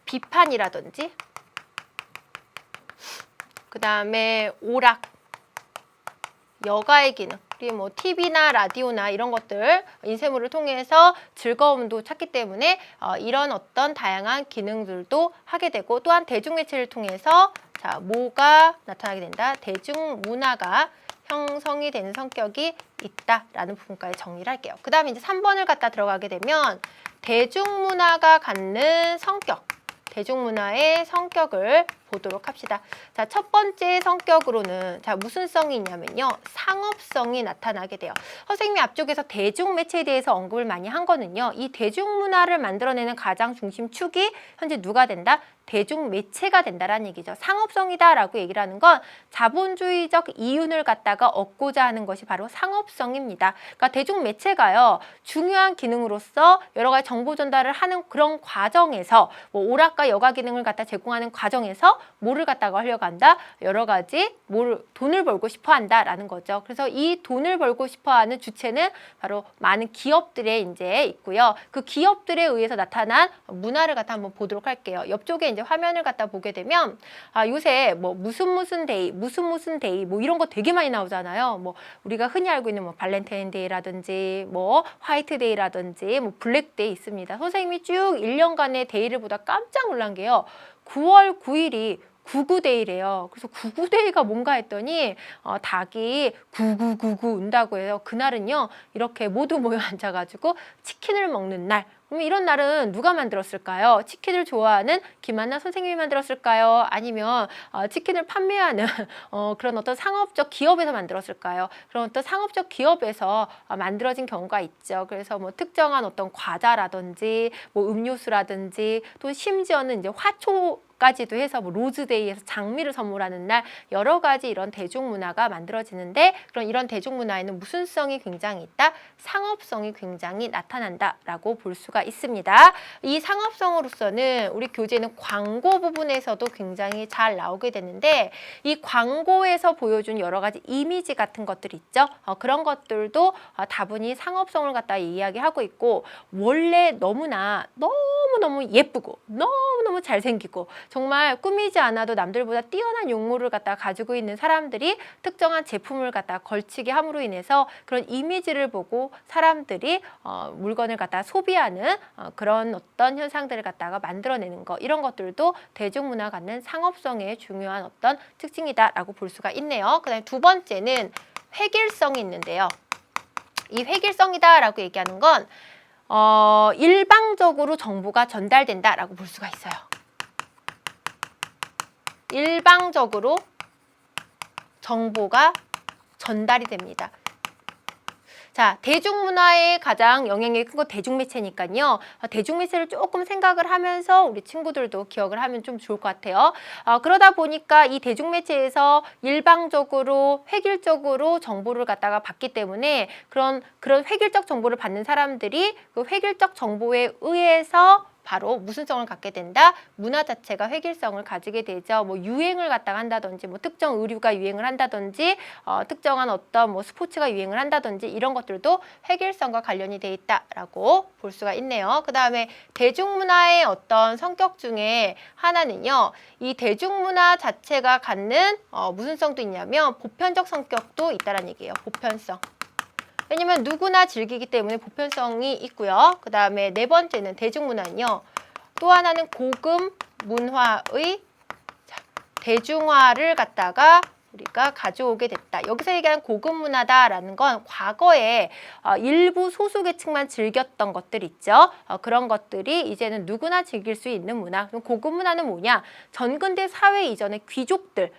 비판이라든지 그 다음에 오락, 여가의 기능, 그리고 뭐 TV나 라디오나 이런 것들 인쇄물을 통해서 즐거움도 찾기 때문에 이런 어떤 다양한 기능들도 하게 되고 또한 대중매체를 통해서 자 뭐가 나타나게 된다? 대중문화가 형성이 되는 성격이 있다라는 부분까지 정리를 할게요. 그 다음에 이제 3번을 갖다 들어가게 되면 대중문화가 갖는 성격, 대중문화의 성격을 보도록 합시다. 자, 첫 번째 성격으로는 자 무슨 성이 있냐면요. 상업성이 나타나게 돼요. 선생님이 앞쪽에서 대중매체에 대해서 언급을 많이 한 거는요. 이 대중문화를 만들어내는 가장 중심축이 현재 누가 된다? 대중매체가 된다라는 얘기죠. 상업성이다라고 얘기를 하는 건 자본주의적 이윤을 갖다가 얻고자 하는 것이 바로 상업성입니다. 그러니까 대중매체가요. 중요한 기능으로서 여러 가지 정보 전달을 하는 그런 과정에서 뭐 오락과 여가 기능을 갖다 제공하는 과정에서 뭐를 갖다가 하려고 한다? 여러 가지 돈을 벌고 싶어 한다라는 거죠. 그래서 이 돈을 벌고 싶어 하는 주체는 바로 많은 기업들에 이제 있고요. 그 기업들에 의해서 나타난 문화를 갖다 한번 보도록 할게요. 옆쪽에 이제 화면을 갖다 보게 되면 요새 뭐 무슨 데이 뭐 이런 거 되게 많이 나오잖아요. 뭐 우리가 흔히 알고 있는 뭐 발렌타인데이라든지 뭐 화이트데이라든지 뭐 블랙데이 있습니다. 선생님이 쭉 1년간의 데이를 보다 깜짝 놀란 게요. 9월 9일이 99데이래요. 그래서 99데이가 뭔가 했더니 닭이 9999 운다고 해요. 그날은요. 이렇게 모두 모여 앉아가지고 치킨을 먹는 날. 그럼 이런 날은 누가 만들었을까요? 치킨을 좋아하는 김한나 선생님이 만들었을까요? 아니면 치킨을 판매하는 그런 어떤 상업적 기업에서 만들었을까요? 그런 어떤 상업적 기업에서 만들어진 경우가 있죠. 그래서 뭐 특정한 어떤 과자라든지 뭐 음료수라든지 또 심지어는 이제 화초 가지도 해서 뭐 로즈데이에서 장미를 선물하는 날 여러 가지 이런 대중문화가 만들어지는데 그런 이런 대중문화에는 무슨 성이 굉장히 있다? 상업성이 굉장히 나타난다라고 볼 수가 있습니다. 이 상업성으로서는 우리 교재는 광고 부분에서도 굉장히 잘 나오게 되는데 이 광고에서 보여준 여러 가지 이미지 같은 것들 있죠. 그런 것들도 다분히 상업성을 갖다 이야기하고 있고 원래 너무너무 예쁘고 너무너무 잘생기고 정말 꾸미지 않아도 남들보다 뛰어난 용모를 갖다 가지고 있는 사람들이 특정한 제품을 갖다 걸치게 함으로 인해서 그런 이미지를 보고 사람들이 물건을 갖다 소비하는 그런 어떤 현상들을 갖다가 만들어내는 거 이런 것들도 대중문화가 갖는 상업성의 중요한 어떤 특징이다라고 볼 수가 있네요. 그다음에 두 번째는 획일성이 있는데요. 이 획일성이다라고 얘기하는 건 일방적으로 정보가 전달된다라고 볼 수가 있어요. 일방적으로 정보가 전달이 됩니다. 자, 대중문화에 가장 영향력이 큰 건 대중매체니까요. 대중매체를 조금 생각을 하면서 우리 친구들도 기억을 하면 좀 좋을 것 같아요. 그러다 보니까 이 대중매체에서 일방적으로 획일적으로 정보를 갖다가 받기 때문에 그런 획일적 정보를 받는 사람들이 그 획일적 정보에 의해서 바로 무슨 성을 갖게 된다? 문화 자체가 획일성을 가지게 되죠. 뭐 유행을 갖다가 한다든지, 뭐 특정 의류가 유행을 한다든지, 특정한 어떤 뭐 스포츠가 유행을 한다든지 이런 것들도 획일성과 관련이 돼 있다라고 볼 수가 있네요. 그 다음에 대중문화의 어떤 성격 중에 하나는요, 이 대중문화 자체가 갖는 무슨 성도 있냐면 보편적 성격도 있다라는 얘기예요. 보편성. 왜냐면 누구나 즐기기 때문에 보편성이 있고요. 그 다음에 네 번째는 대중문화는요. 또 하나는 고급 문화의 대중화를 갖다가 우리가 가져오게 됐다. 여기서 얘기하는 고급 문화다라는 건 과거에 일부 소수계층만 즐겼던 것들 있죠. 그런 것들이 이제는 누구나 즐길 수 있는 문화. 그럼 고급 문화는 뭐냐? 전근대 사회 이전의 귀족들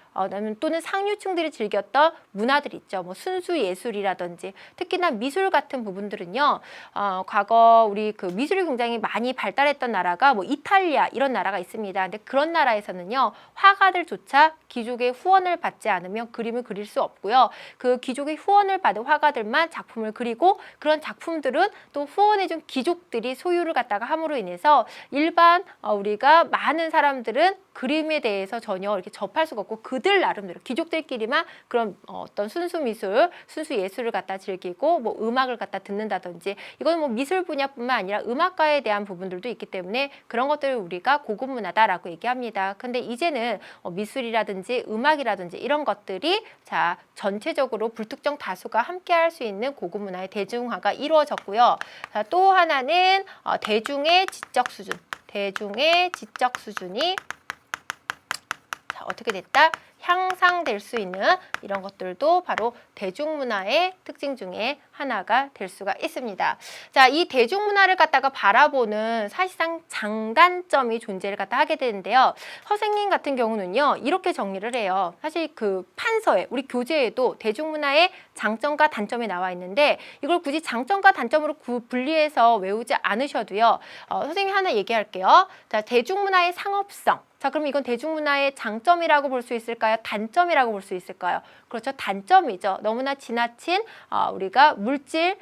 또는 상류층들이 즐겼던 문화들 있죠. 뭐 순수 예술이라든지 특히나 미술 같은 부분들은요. 과거 우리 그 미술이 굉장히 많이 발달했던 나라가 뭐 이탈리아 이런 나라가 있습니다. 근데 그런 나라에서는요. 화가들조차 귀족의 후원을 받지 않으면 그림을 그릴 수 없고요. 그 귀족의 후원을 받은 화가들만 작품을 그리고 그런 작품들은 또 후원해준 귀족들이 소유를 갖다가 함으로 인해서 일반 우리가 많은 사람들은 그림에 대해서 전혀 이렇게 접할 수가 없고 그들 나름대로 귀족들끼리만 그런 어떤 순수 미술, 순수 예술을 갖다 즐기고 뭐 음악을 갖다 듣는다든지 이건 뭐 미술 분야뿐만 아니라 음악가에 대한 부분들도 있기 때문에 그런 것들을 우리가 고급 문화다라고 얘기합니다. 근데 이제는 미술이라든지 음악이라든지 이런 것들이 자 전체적으로 불특정 다수가 함께 할 수 있는 고급 문화의 대중화가 이루어졌고요. 자, 또 하나는 대중의 지적 수준. 대중의 지적 수준이 어떻게 됐다? 향상될 수 있는 이런 것들도 바로 대중문화의 특징 중에 하나가 될 수가 있습니다. 자, 이 대중문화를 갖다가 바라보는 사실상 장단점이 존재를 갖다 하게 되는데요. 선생님 같은 경우는요, 이렇게 정리를 해요. 사실 그 판서에, 우리 교재에도 대중문화의 장점과 단점이 나와 있는데 이걸 굳이 장점과 단점으로 분리해서 외우지 않으셔도요. 선생님이 하나 얘기할게요. 자, 대중문화의 상업성. 자, 그럼 이건 대중문화의 장점이라고 볼 수 있을까요? 단점이라고 볼 수 있을까요? 그렇죠. 단점이죠. 너무나 지나친 우리가 물질,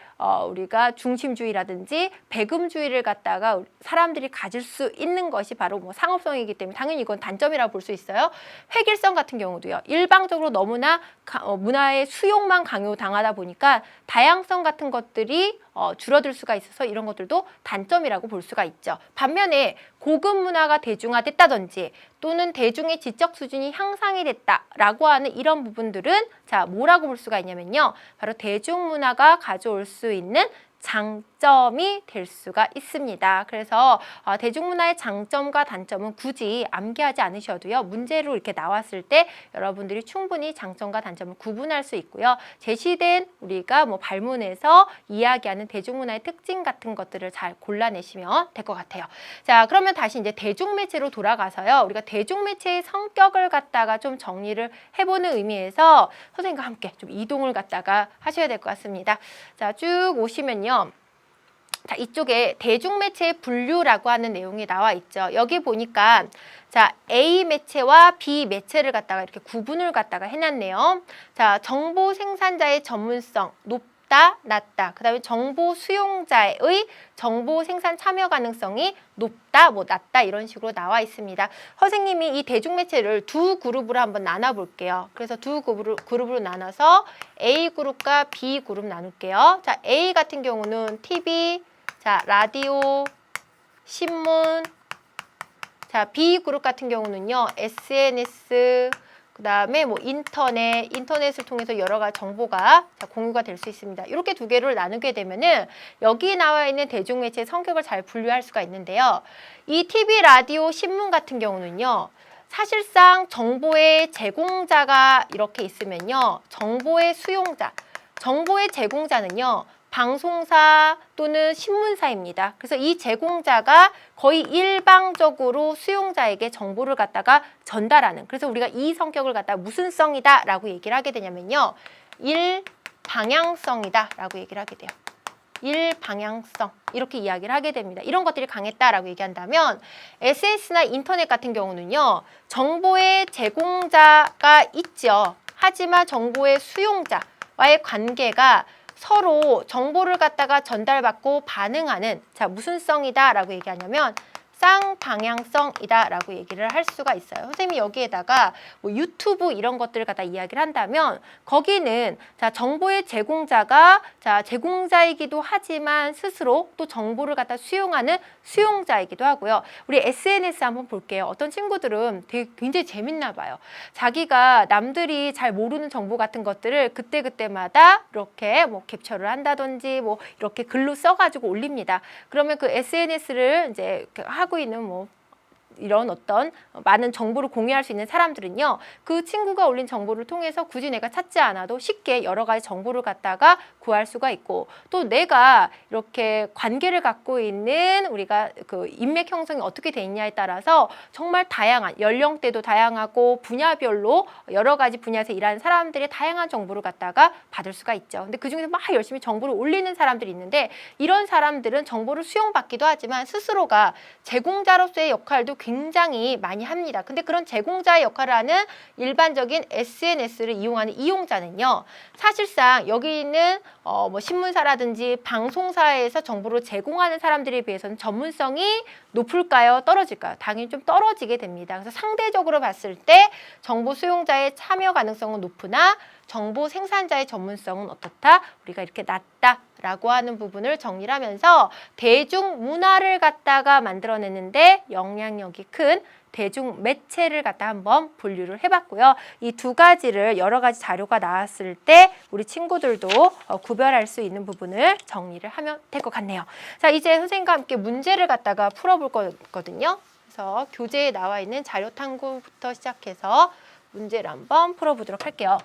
우리가 중심주의라든지 배금주의를 갖다가 사람들이 가질 수 있는 것이 바로 뭐 상업성이기 때문에 당연히 이건 단점이라고 볼 수 있어요. 획일성 같은 경우도요. 일방적으로 너무나 문화의 수용만 강요당하다 보니까 다양성 같은 것들이 줄어들 수가 있어서 이런 것들도 단점이라고 볼 수가 있죠. 반면에 고급 문화가 대중화됐다든지 또는 대중의 지적 수준이 향상이 됐다라고 하는 이런 부분들은 자 뭐라고 볼 수가 있냐면요. 바로 대중문화가 가져올 수 있는 장점이 될 수가 있습니다. 그래서 대중문화의 장점과 단점은 굳이 암기하지 않으셔도요. 문제로 이렇게 나왔을 때 여러분들이 충분히 장점과 단점을 구분할 수 있고요. 제시된 우리가 뭐 발문에서 이야기하는 대중문화의 특징 같은 것들을 잘 골라내시면 될 것 같아요. 자, 그러면 다시 이제 대중매체로 돌아가서요. 우리가 대중매체의 성격을 갖다가 좀 정리를 해보는 의미에서 선생님과 함께 좀 이동을 갖다가 하셔야 될 것 같습니다. 자, 쭉 오시면요. 자, 이쪽에 대중매체의 분류라고 하는 내용이 나와 있죠. 여기 보니까 자, A 매체와 B 매체를 갖다가 이렇게 구분을 갖다가 해놨네요. 자, 정보 생산자의 전문성 높다, 낮다. 그 다음에 정보 수용자의 정보 생산 참여 가능성이 높다, 뭐 낮다 이런 식으로 나와 있습니다. 선생님이 이 대중매체를 두 그룹으로 한번 나눠볼게요. 그래서 두 그룹으로 나눠서 A 그룹과 B 그룹 나눌게요. 자, A 같은 경우는 TV, 자, 라디오, 신문. 자, B 그룹 같은 경우는요, SNS, 그 다음에 뭐 인터넷을 통해서 여러 가지 정보가 공유가 될 수 있습니다. 이렇게 두 개를 나누게 되면은 여기 나와 있는 대중매체의 성격을 잘 분류할 수가 있는데요. 이 TV, 라디오, 신문 같은 경우는요, 사실상 정보의 제공자가 이렇게 있으면요, 정보의 수용자, 정보의 제공자는요, 방송사 또는 신문사입니다. 그래서 이 제공자가 거의 일방적으로 수용자에게 정보를 갖다가 전달하는, 그래서 우리가 이 성격을 갖다가 무슨 성이다 라고 얘기를 하게 되냐면요, 일방향성이다 라고 얘기를 하게 돼요. 일방향성, 이렇게 이야기를 하게 됩니다. 이런 것들이 강했다라고 얘기한다면 SNS나 인터넷 같은 경우는요, 정보의 제공자가 있죠. 하지만 정보의 수용자와의 관계가 서로 정보를 갖다가 전달받고 반응하는, 자, 무슨 성이다 라고 얘기하냐면 쌍방향성이다 라고 얘기를 할 수가 있어요. 선생님이 여기에다가 뭐 유튜브 이런 것들을 갖다 이야기를 한다면 거기는 자, 정보의 제공자가 자, 제공자이기도 하지만 스스로 또 정보를 갖다 수용하는 수용자이기도 하고요. 우리 SNS 한번 볼게요. 어떤 친구들은 되게 굉장히 재밌나 봐요. 자기가 남들이 잘 모르는 정보 같은 것들을 그때그때마다 이렇게 뭐 캡처를 한다든지 뭐 이렇게 글로 써가지고 올립니다. 그러면 그 SNS를 이제 하고 있는 뭐 이런 어떤 많은 정보를 공유할 수 있는 사람들은요, 그 친구가 올린 정보를 통해서 굳이 내가 찾지 않아도 쉽게 여러 가지 정보를 갖다가 구할 수가 있고, 또 내가 이렇게 관계를 갖고 있는 우리가 그 인맥 형성이 어떻게 돼 있냐에 따라서 정말 다양한 연령대도 다양하고 분야별로 여러 가지 분야에서 일하는 사람들의 다양한 정보를 갖다가 받을 수가 있죠. 근데 그중에서 막 열심히 정보를 올리는 사람들이 있는데, 이런 사람들은 정보를 수용받기도 하지만 스스로가 제공자로서의 역할도 굉장히 많이 합니다. 근데 그런 제공자의 역할을 하는 일반적인 SNS를 이용하는 이용자는요, 사실상 여기 있는 뭐 신문사라든지 방송사에서 정보를 제공하는 사람들에 비해서는 전문성이 높을까요? 떨어질까요? 당연히 좀 떨어지게 됩니다. 그래서 상대적으로 봤을 때 정보 수용자의 참여 가능성은 높으나 정보 생산자의 전문성은 어떻다? 우리가 이렇게 낮다라고 하는 부분을 정리를 하면서 대중문화를 갖다가 만들어내는데 영향력이 큰 대중 매체를 갖다 한번 분류를 해봤고요. 이 두 가지를 여러 가지 자료가 나왔을 때 우리 친구들도 구별할 수 있는 부분을 정리를 하면 될 것 같네요. 자, 이제 선생님과 함께 문제를 갖다가 풀어볼 거거든요. 그래서 교재에 나와 있는 자료 탐구부터 시작해서 문제를 한번 풀어보도록 할게요.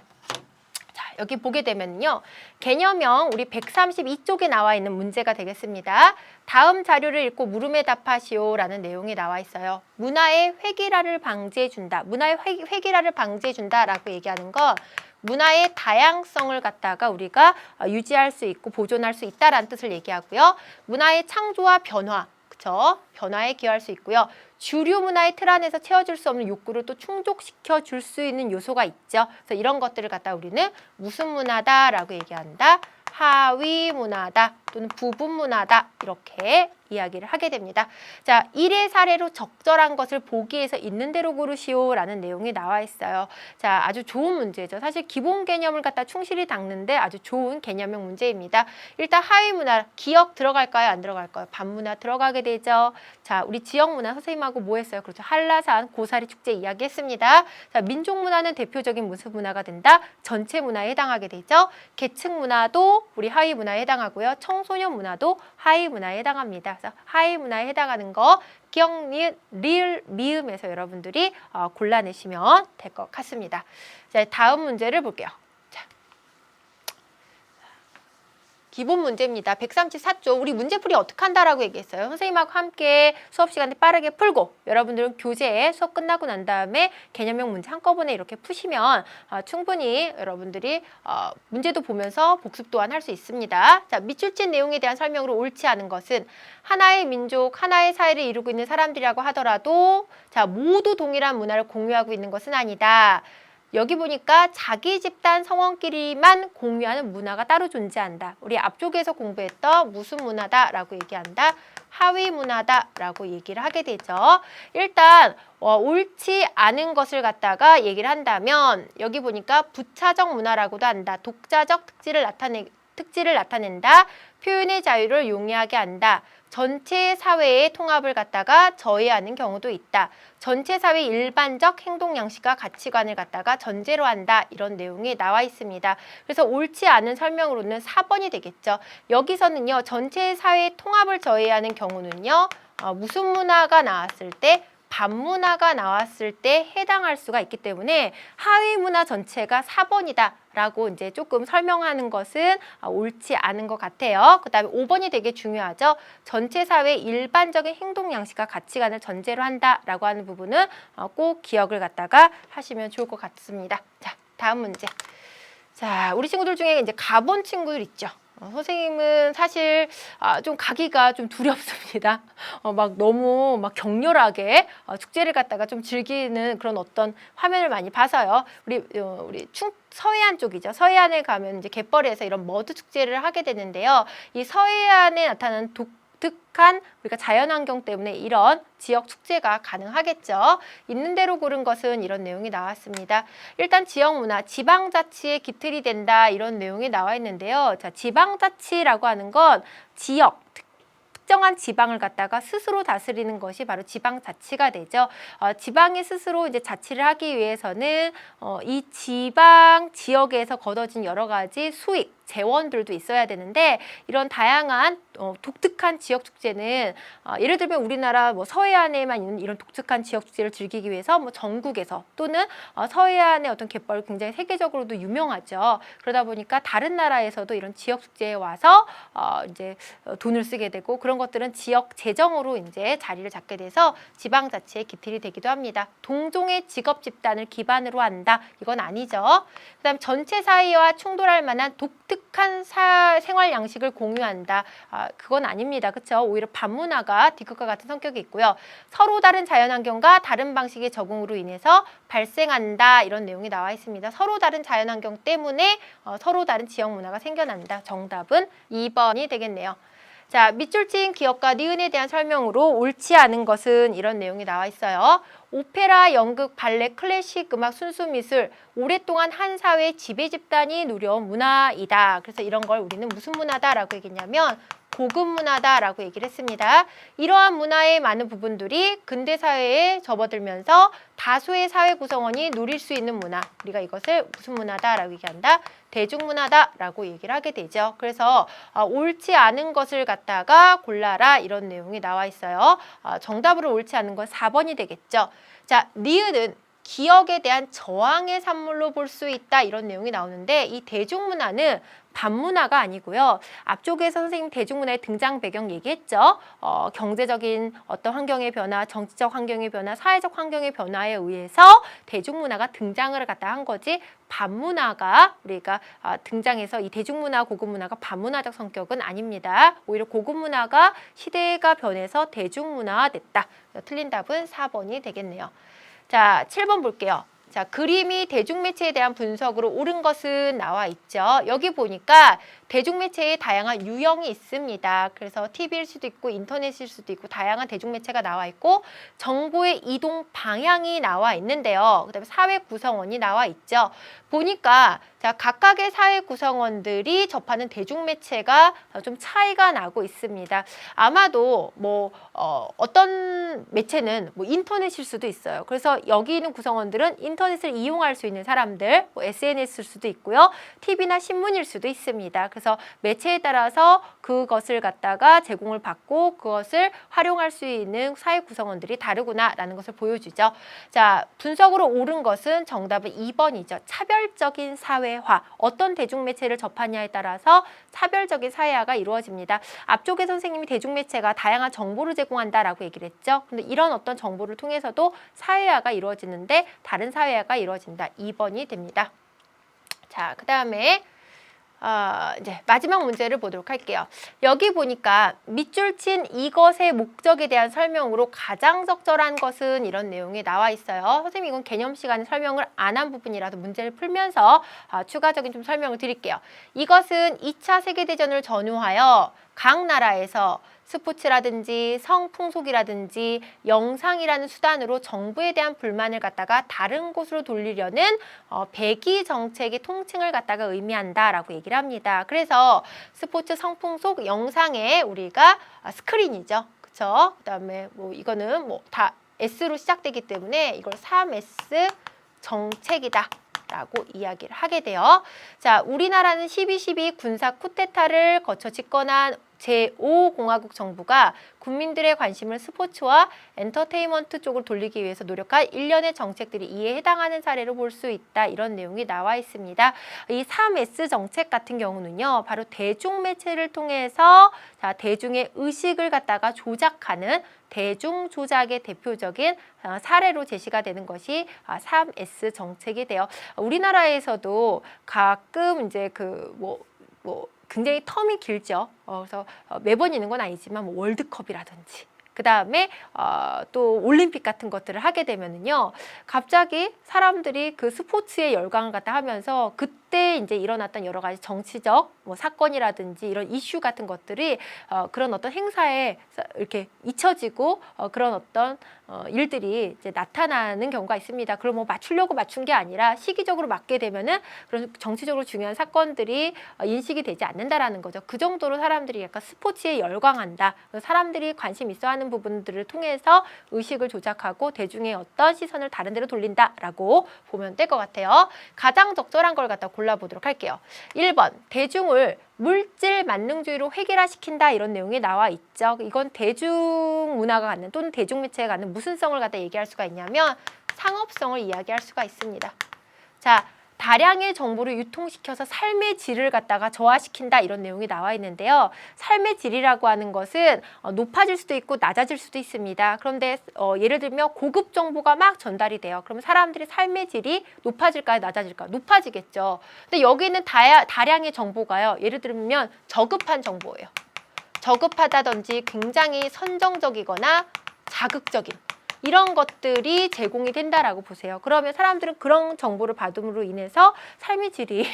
자, 여기 보게 되면요, 개념형 우리 132쪽에 나와 있는 문제가 되겠습니다. 다음 자료를 읽고 물음에 답하시오 라는 내용이 나와 있어요. 문화의 획일화를 방지해준다. 문화의 획일화를 방지해준다 라고 얘기하는 건 문화의 다양성을 갖다가 우리가 유지할 수 있고 보존할 수 있다라는 뜻을 얘기하고요. 문화의 창조와 변화, 그쵸? 변화에 기여할 수 있고요. 주류 문화의 틀 안에서 채워줄 수 없는 욕구를 또 충족시켜 줄 수 있는 요소가 있죠. 그래서 이런 것들을 갖다 우리는 무슨 문화다라고 얘기한다. 하위 문화다 또는 부분 문화다, 이렇게 이야기를 하게 됩니다. 자, 1의 사례로 적절한 것을 보기에서 있는 대로 고르시오 라는 내용이 나와 있어요. 자, 아주 좋은 문제죠. 사실 기본 개념을 갖다 충실히 닦는데 아주 좋은 개념형 문제입니다. 일단 하위 문화, 기억 들어갈까요? 안 들어갈까요? 반문화 들어가게 되죠. 자, 우리 지역 문화 선생님하고 뭐 했어요? 그렇죠. 한라산 고사리 축제 이야기했습니다. 자, 민족 문화는 대표적인 무슨 문화가 된다? 전체 문화에 해당하게 되죠. 계층 문화도 우리 하위 문화에 해당하고요. 청소년 문화도 하위 문화에 해당합니다. 그래서 하위 문화에 해당하는 거 기억, 니은, 리을, 미음에서 여러분들이 골라내시면 될 것 같습니다. 자, 다음 문제를 볼게요. 자, 기본 문제입니다. 134쪽 우리 문제풀이 어떻게 한다라고 얘기했어요. 선생님하고 함께 수업 시간에 빠르게 풀고 여러분들은 교재에 수업 끝나고 난 다음에 개념형 문제 한꺼번에 이렇게 푸시면 충분히 여러분들이 문제도 보면서 복습 또한 할 수 있습니다. 자, 밑줄 친 내용에 대한 설명으로 옳지 않은 것은 하나의 민족, 하나의 사회를 이루고 있는 사람들이라고 하더라도 자, 모두 동일한 문화를 공유하고 있는 것은 아니다. 여기 보니까 자기 집단 성원끼리만 공유하는 문화가 따로 존재한다. 우리 앞쪽에서 공부했던 무슨 문화다라고 얘기한다. 하위 문화다라고 얘기를 하게 되죠. 일단 옳지 않은 것을 갖다가 얘기를 한다면 여기 보니까 부차적 문화라고도 한다. 독자적 특질을 나타낸다. 표현의 자유를 용이하게 한다. 전체 사회의 통합을 갖다가 저해하는 경우도 있다. 전체 사회 일반적 행동 양식과 가치관을 갖다가 전제로 한다. 이런 내용이 나와 있습니다. 그래서 옳지 않은 설명으로는 4번이 되겠죠. 여기서는요. 전체 사회의 통합을 저해하는 경우는요. 무슨 문화가 나왔을 때 반문화가 나왔을 때 해당할 수가 있기 때문에 하위 문화 전체가 4번이다 라고 이제 조금 설명하는 것은 옳지 않은 것 같아요. 그 다음에 5번이 되게 중요하죠. 전체 사회의 일반적인 행동 양식과 가치관을 전제로 한다라고 하는 부분은 꼭 기억을 갖다가 하시면 좋을 것 같습니다. 자, 다음 문제. 자, 우리 친구들 중에 이제 가본 친구들 있죠. 선생님은 사실 좀 가기가 좀 두렵습니다. 막 너무 막 격렬하게 축제를 갖다가 좀 즐기는 그런 어떤 화면을 많이 봐서요. 우리 서해안 쪽이죠. 서해안에 가면 이제 갯벌에서 이런 머드 축제를 하게 되는데요. 이 서해안에 나타나는 독특한 우리가 자연환경 때문에 이런 지역 축제가 가능하겠죠. 있는 대로 고른 것은 이런 내용이 나왔습니다. 일단 지역문화, 지방자치의 기틀이 된다 이런 내용이 나와 있는데요. 자, 지방자치라고 하는 건 지역, 특정한 지방을 갖다가 스스로 다스리는 것이 바로 지방자치가 되죠. 지방이 스스로 이제 자치를 하기 위해서는 이 지방 지역에서 거둬진 여러 가지 수익, 재원들도 있어야 되는데 이런 다양한 독특한 지역 축제는 예를 들면 우리나라 뭐 서해안에만 있는 이런 독특한 지역 축제를 즐기기 위해서 뭐 전국에서 또는 서해안의 어떤 갯벌 굉장히 세계적으로도 유명하죠. 그러다 보니까 다른 나라에서도 이런 지역 축제에 와서 이제 돈을 쓰게 되고 그런 것들은 지역 재정으로 이제 자리를 잡게 돼서 지방자치의 기틀이 되기도 합니다. 동종의 직업 집단을 기반으로 한다. 이건 아니죠. 그다음 전체 사회와 충돌할 만한 독특한 생활 양식을 공유한다. 그건 아닙니다. 그렇죠? 오히려 반문화가 뒤끝과 같은 성격이 있고요. 서로 다른 자연환경과 다른 방식의 적응으로 인해서 발생한다. 이런 내용이 나와 있습니다. 서로 다른 자연환경 때문에 서로 다른 지역 문화가 생겨난다. 정답은 2번이 되겠네요. 자, 밑줄 친 기억과 니은에 대한 설명으로 옳지 않은 것은 이런 내용이 나와 있어요. 오페라, 연극, 발레, 클래식 음악, 순수미술 오랫동안 한 사회의 지배 집단이 누려온 문화이다. 그래서 이런 걸 우리는 무슨 문화다라고 얘기했냐면 고급 문화다라고 얘기를 했습니다. 이러한 문화의 많은 부분들이 근대 사회에 접어들면서 다수의 사회 구성원이 누릴 수 있는 문화, 우리가 이것을 무슨 문화다라고 얘기한다? 대중문화다라고 얘기를 하게 되죠. 그래서 옳지 않은 것을 갖다가 골라라 이런 내용이 나와 있어요. 정답으로 옳지 않은 건 4번이 되겠죠. 자, 니은은 기억에 대한 저항의 산물로 볼 수 있다 이런 내용이 나오는데 이 대중문화는 반문화가 아니고요. 앞쪽에서 선생님 대중문화의 등장 배경 얘기했죠. 경제적인 어떤 환경의 변화, 정치적 환경의 변화, 사회적 환경의 변화에 의해서 대중문화가 등장을 갖다 한 거지 반문화가 우리가 등장해서 이 대중문화, 고급문화가 반문화적 성격은 아닙니다. 오히려 고급문화가 시대가 변해서 대중문화화됐다. 틀린 답은 4번이 되겠네요. 자, 7번 볼게요. 자, 그림이 대중매체에 대한 분석으로 옳은 것은 나와 있죠. 여기 보니까 대중매체의 다양한 유형이 있습니다. 그래서 TV일 수도 있고 인터넷일 수도 있고 다양한 대중매체가 나와 있고 정보의 이동 방향이 나와 있는데요. 그다음에 사회 구성원이 나와 있죠. 보니까 자, 각각의 사회 구성원들이 접하는 대중매체가 좀 차이가 나고 있습니다. 아마도 뭐 어떤 매체는 뭐 인터넷일 수도 있어요. 그래서 여기 있는 구성원들은 인터넷을 이용할 수 있는 사람들, 뭐 SNS일 수도 있고요. TV나 신문일 수도 있습니다. 그래서 그래서 매체에 따라서 그것을 갖다가 제공을 받고 그것을 활용할 수 있는 사회 구성원들이 다르구나라는 것을 보여주죠. 자, 분석으로 옳은 것은 정답은 2번이죠. 차별적인 사회화. 어떤 대중매체를 접하냐에 따라서 차별적인 사회화가 이루어집니다. 앞쪽에 선생님이 대중매체가 다양한 정보를 제공한다라고 얘기를 했죠. 근데 이런 어떤 정보를 통해서도 사회화가 이루어지는데 다른 사회화가 이루어진다. 2번이 됩니다. 자, 그 다음에 이제 마지막 문제를 보도록 할게요. 여기 보니까 밑줄 친 이것의 목적에 대한 설명으로 가장 적절한 것은 이런 내용이 나와 있어요. 선생님 이건 개념 시간에 설명을 안 한 부분이라서 문제를 풀면서 추가적인 좀 설명을 드릴게요. 이것은 2차 세계대전을 전후하여 각 나라에서 스포츠라든지 성풍속이라든지 영상이라는 수단으로 정부에 대한 불만을 갖다가 다른 곳으로 돌리려는 배기 정책의 통칭을 갖다가 의미한다라고 얘기를 합니다. 그래서 스포츠, 성풍속, 영상에 우리가 스크린이죠. 그쵸? 그다음에 뭐 이거는 뭐 다 S로 시작되기 때문에 이걸 3S 정책이다. 라고 이야기를 하게 돼요. 자, 우리나라는 12.12 군사 쿠데타를 거쳐 집권한 제5공화국 정부가 국민들의 관심을 스포츠와 엔터테인먼트 쪽으로 돌리기 위해서 노력한 일련의 정책들이 이에 해당하는 사례로 볼 수 있다. 이런 내용이 나와 있습니다. 이 3S 정책 같은 경우는요. 바로 대중매체를 통해서 대중의 의식을 갖다가 조작하는 대중 조작의 대표적인 사례로 제시가 되는 것이 3S 정책이 돼요. 우리나라에서도 가끔 이제 굉장히 텀이 길죠. 그래서 매번 있는 건 아니지만 뭐 월드컵이라든지 그 다음에 또 올림픽 같은 것들을 하게 되면은요, 갑자기 사람들이 그 스포츠에 열광을 갖다 하면서 그때 이제 일어났던 여러 가지 정치적 뭐 사건이라든지 이런 이슈 같은 것들이 그런 어떤 행사에 이렇게 잊혀지고 그런 어떤 일들이 이제 나타나는 경우가 있습니다. 그럼 뭐 맞추려고 맞춘 게 아니라 시기적으로 맞게 되면은 그런 정치적으로 중요한 사건들이 인식이 되지 않는다라는 거죠. 그 정도로 사람들이 약간 스포츠에 열광한다. 사람들이 관심 있어하는 부분들을 통해서 의식을 조작하고 대중의 어떤 시선을 다른 데로 돌린다라고 보면 될 것 같아요. 가장 적절한 걸 갖다 골라보도록 할게요. 1번 대중을 물질 만능주의로 획일화시킨다 이런 내용이 나와 있죠. 이건 대중문화가 갖는 또는 대중매체가 갖는 무슨 성을 갖다 얘기할 수가 있냐면 상업성을 이야기할 수가 있습니다. 자, 다량의 정보를 유통시켜서 삶의 질을 갖다가 저하시킨다 이런 내용이 나와 있는데요. 삶의 질이라고 하는 것은 높아질 수도 있고 낮아질 수도 있습니다. 그런데 예를 들면 고급 정보가 막 전달이 돼요. 그러면 사람들이 삶의 질이 높아질까요? 낮아질까요? 높아지겠죠. 근데 여기는 다량의 정보가요. 예를 들면 저급한 정보예요. 저급하다든지 굉장히 선정적이거나 자극적인 이런 것들이 제공이 된다라고 보세요. 그러면 사람들은 그런 정보를 받음으로 인해서 삶의 질이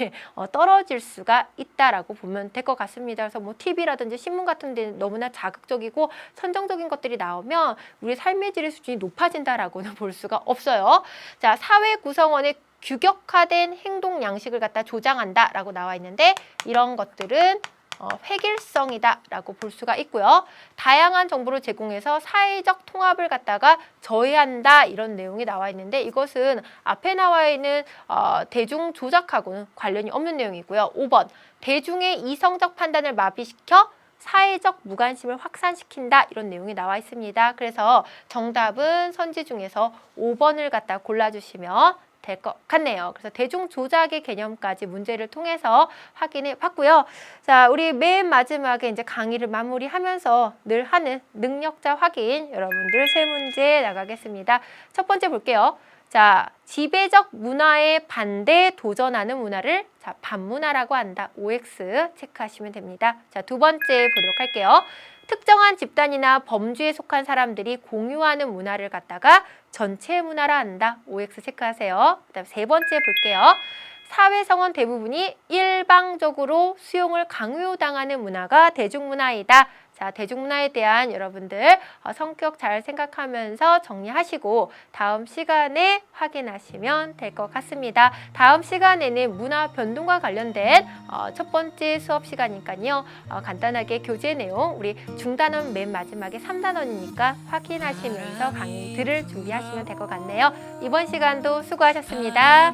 떨어질 수가 있다라고 보면 될 것 같습니다. 그래서 뭐 TV라든지 신문 같은 데는 너무나 자극적이고 선정적인 것들이 나오면 우리 삶의 질의 수준이 높아진다라고는 볼 수가 없어요. 자, 사회 구성원의 규격화된 행동 양식을 갖다 조장한다라고 나와 있는데 이런 것들은 획일성이다 라고 볼 수가 있고요. 다양한 정보를 제공해서 사회적 통합을 갖다가 저해한다 이런 내용이 나와 있는데 이것은 앞에 나와 있는 대중 조작하고는 관련이 없는 내용이고요. 5번 대중의 이성적 판단을 마비시켜 사회적 무관심을 확산시킨다 이런 내용이 나와 있습니다. 그래서 정답은 선지 중에서 5번을 갖다 골라주시면 될 것 같네요. 그래서 대중 조작의 개념까지 문제를 통해서 확인해 봤고요. 자, 우리 맨 마지막에 이제 강의를 마무리하면서 늘 하는 능력자 확인 여러분들 세 문제 나가겠습니다. 첫 번째 볼게요. 자, 지배적 문화에 반대 도전하는 문화를 반문화라고 한다. OX 체크하시면 됩니다. 자, 두 번째 보도록 할게요. 특정한 집단이나 범주에 속한 사람들이 공유하는 문화를 갖다가 전체 문화라 한다. OX 체크하세요. 그다음 세 번째 볼게요. 사회성원 대부분이 일방적으로 수용을 강요당하는 문화가 대중문화이다. 자, 대중문화에 대한 여러분들 성격 잘 생각하면서 정리하시고 다음 시간에 확인하시면 될 것 같습니다. 다음 시간에는 문화 변동과 관련된 첫 번째 수업 시간이니까요. 간단하게 교재 내용 우리 중단원 맨 마지막에 3단원이니까 확인하시면서 강의 들을 준비하시면 될 것 같네요. 이번 시간도 수고하셨습니다.